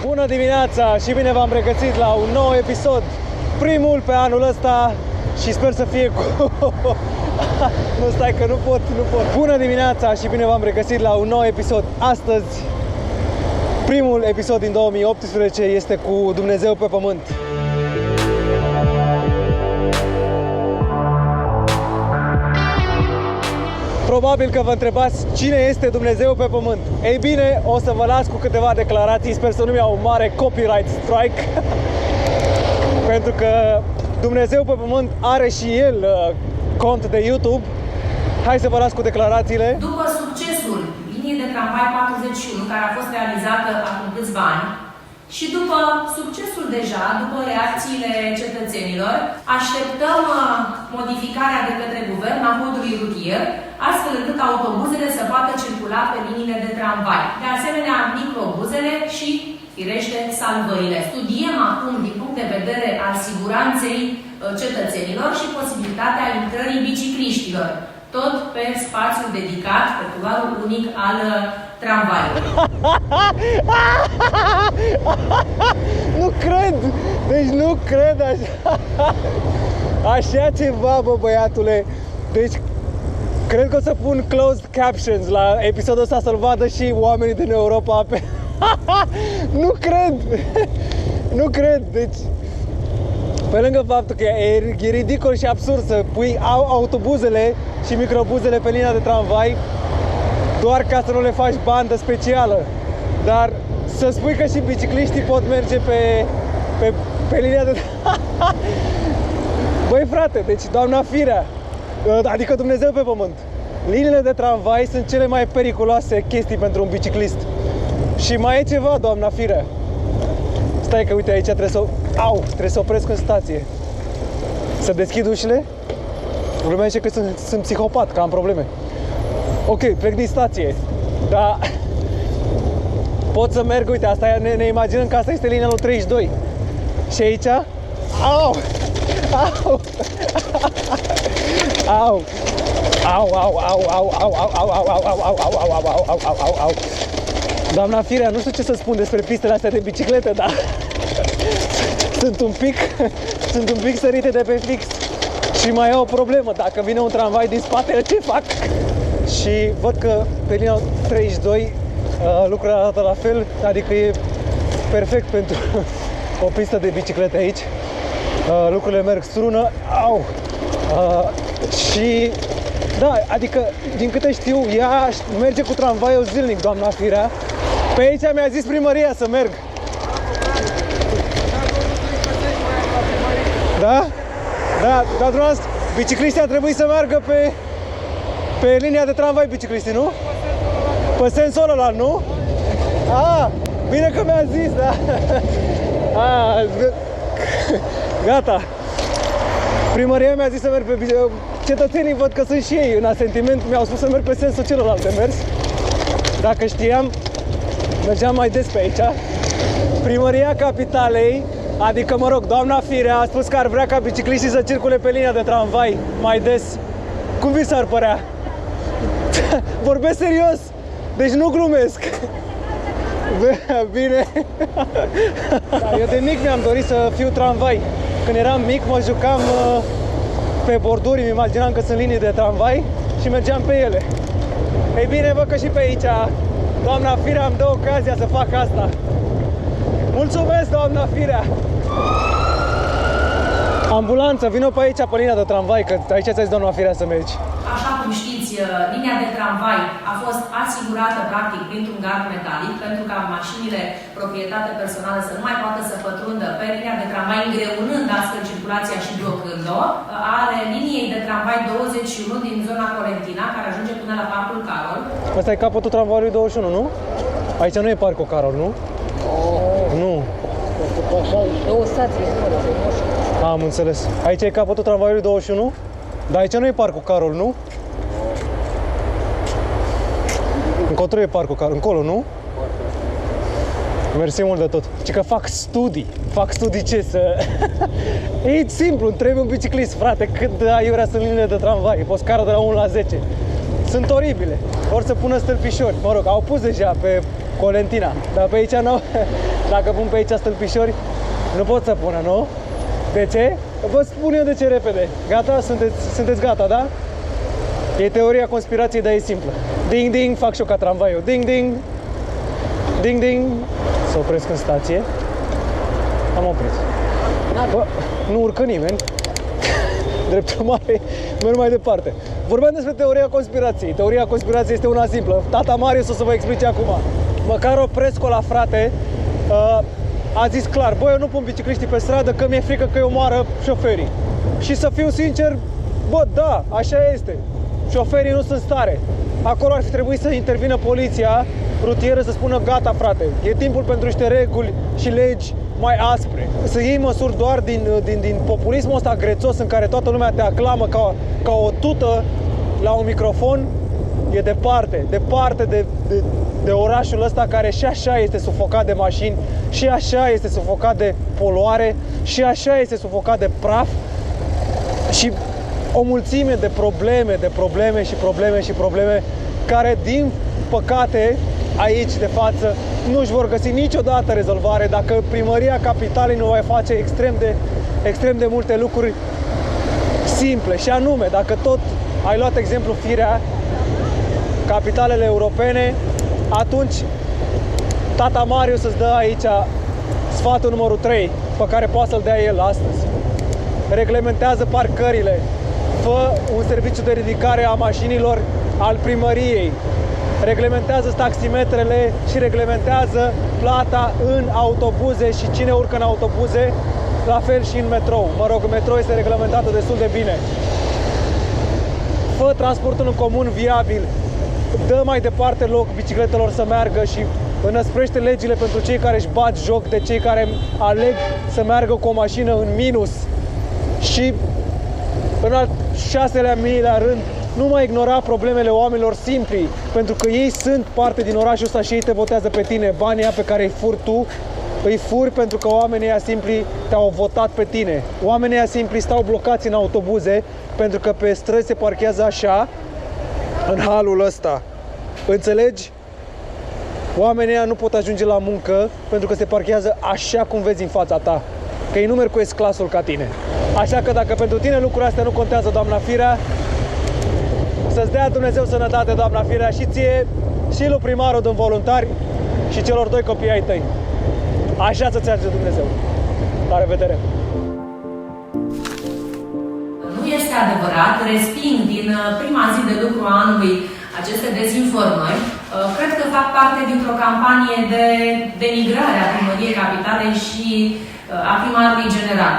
Bună dimineața și bine v-am regăsit la un nou episod, primul pe anul ăsta și sper să fie cu... Nu, stai că nu pot. Bună dimineața și bine v-am regăsit la un nou episod. Astăzi, primul episod din 2018 este cu Dumnezeu pe pământ. Probabil că vă întrebați cine este Dumnezeu pe pământ. Ei bine, o să vă las cu câteva declarații, sper să nu iau un mare copyright strike. Pentru că Dumnezeu pe pământ are și el cont de YouTube. Hai să vă las cu declarațiile. După succesul liniei de tramvai 41, care a fost realizată acum câțiva ani, și după succesul deja, după reacțiile cetățenilor, așteptăm modificarea de către guvern a codului rutier, astfel încât autobuzele să poată circula pe liniile de tramvai. De asemenea, microbuzele și, firește, salvările. Studiem acum, din punct de vedere al siguranței cetățenilor și posibilitatea intrării bicicliștilor, tot pe spațiul dedicat, pe culoarul unic al tramvaiului. Nu cred! Deci nu cred așa! Așa ceva, bă, băiatule! Deci, cred că o să pun closed captions la episodul ăsta să-l vadă și oamenii din Europa pe... Nu cred! Nu cred! Deci, pe lângă faptul că e ridicol și absurd să pui autobuzele și microbuzele pe linia de tramvai doar ca să nu le faci bandă specială, dar să spui că și bicicliștii pot merge pe linia de... Băi frate, deci doamna Firea, adică Dumnezeu pe pământ, liniile de tramvai sunt cele mai periculoase chestii pentru un biciclist. Și mai e ceva, doamna Firea. Stai că uite aici trebuie să opresc în stație. Să deschid ușile? Lumea zice că sunt psihopat, că am probleme. Ok, plec din stație. Dar pot să merg, uite, asta ne imaginăm că asta este linia lui 32. Și aici? Au! Au! Au! Au, au, au, au, au, au, au, au, au, au, au, au, au, au, au, au, au. Doamna Firea, nu știu ce să spun despre pistele astea de biciclete, dar sunt un pic sărite de pe fix. Și mai e o problemă, dacă vine un tramvai din spate, ce fac? Și văd că pe linia 32 lucrurile arată la fel, adică e perfect pentru o pistă de biciclete aici. Lucrurile merg strună. Au! Și da, adică din câte știu, ea merge cu tramvaiul zilnic, doamna Firea. Pe aici mi-a zis primăria să merg. Da? Da, dar dumneavoastră, bicicliștii ar trebui să meargă pe linia de tramvai, bicicliștii, nu? Pe sensul ăla, nu? Ah, bine că mi-a zis, da? Ah, gata. Primăria mi-a zis să merg pe bicicliști. Cetățenii văd că sunt și ei în asentiment, mi-au spus să merg pe sensul celălalt de mers. Dacă știam, mergeam mai des pe aici. Primăria Capitalei, adică, mă rog, doamna Firea a spus că ar vrea ca bicicliștii să circule pe linia de tramvai mai des. Cum vi s-ar părea? Vorbesc serios, deci nu glumesc. Bine. Da, eu de mic mi-am dorit să fiu tramvai. Când eram mic mă jucam pe borduri, îmi imaginam că sunt linii de tramvai și mergeam pe ele. Ei bine, văd că și pe aici doamna Firea îmi dă ocazia să fac asta. Mulțumesc, doamna Firea! Ambulanță, vină pe aici, pe linia de tramvai, că aici ți-a zis doamna Firea să mergi. Așa cum știți, linia de tramvai a fost asigurată, practic, printr-un gard metalic, pentru ca mașinile proprietate personală să nu mai poată să pătrundă pe linia de tramvai, îngreunând astfel circulația și blocând-o, ale liniei de tramvai 21 din zona Colentina, care ajunge până la Parcul Carol. Asta e capătul tramvaiului 21, nu? Aici nu e Parcul Carol, nu? Nu. Două stații. Am înțeles. Aici e capătul tramvaiului 21? Dar aici nu e Parcul Carol, nu? Încotro e Parcul Carol, încolo, nu? Mersi mult de tot. Și că fac studii ce să... E simplu, îmi trebuie un biciclist, frate, cât de aiurea sunt liniile de tramvai, pe o scară de la 1 la 10. Sunt oribile. Or să pună stâlpișori, mă rog, au pus deja pe Colentina. Dar pe aici nu. Dacă pun pe aici stâlpișori, nu pot să pună, nu? De ce? Vă spun eu de ce repede. Gata? Sunteți gata, da? E teoria conspirației, dar e simplă. Ding, ding, fac și eu ca tramvaiul. Ding, ding. Ding, ding. Să opresc în stație. Am oprit. Bă, nu urcă nimeni. Drept urmare, merg mai departe. Vorbeam despre teoria conspirației. Teoria conspirației este una simplă. Tata Marius o să vă explice acum. Măcar Oprescu la frate a zis clar: bă, eu nu pun bicicliștii pe stradă că mi-e frică că îi omoară șoferii. Și să fiu sincer, bă, da, așa este. Șoferii nu sunt stare. Acolo ar fi trebuit să intervină poliția rutieră să spună: gata, frate, e timpul pentru niște reguli și legi mai aspre. Să iei măsuri doar din populismul ăsta grețos în care toată lumea te aclamă ca o tută la un microfon, e departe de orașul ăsta care și așa este sufocat de mașini, și așa este sufocat de poluare, și așa este sufocat de praf și o mulțime de probleme care, din păcate, aici de față nu își vor găsi niciodată rezolvare dacă primăria capitalei nu va face extrem de multe lucruri simple. Și anume, dacă tot ai luat exemplu Firea, capitalele europene, atunci tata Marius îți dă aici sfatul numărul 3 pe care poate să-l dea el astăzi. Reglementează parcările, fă un serviciu de ridicare a mașinilor al primăriei, reglementează taximetrele și reglementează plata în autobuze și cine urcă în autobuze, la fel și în metrou. Mă rog, metrou este reglementată destul de bine. Fă transportul în comun viabil, dă mai departe loc bicicletelor să meargă și înăsprește legile pentru cei care își bat joc de cei care aleg să meargă cu o mașină în minus. Și în al 6-lea miilea rând, nu mai ignora problemele oamenilor simpli, pentru că ei sunt parte din orașul ăsta și ei te votează pe tine. Banii pe care îi furi tu, îi furi pentru că oamenii ăia simpli te-au votat pe tine. Oamenii ăia simpli stau blocați în autobuze pentru că pe străzi se parchează așa, în halul ăsta. Înțelegi? Oamenii ăia nu pot ajunge la muncă pentru că se parchează așa cum vezi în fața ta, că ei nu merg cu S-clasul ca tine. Așa că dacă pentru tine lucrurile astea nu contează, doamna Firea, să-ți dea Dumnezeu sănătate, doamna Firea, și ție, și lui primarul din voluntari și celor 2 copii ai tăi. Așa să-ți ajute Dumnezeu. La revedere! Nu este adevărat, resping din prima zi de lucru a anului aceste dezinformări. Cred că fac parte dintr-o campanie de denigrare a primăriei capitalei și a primarului general.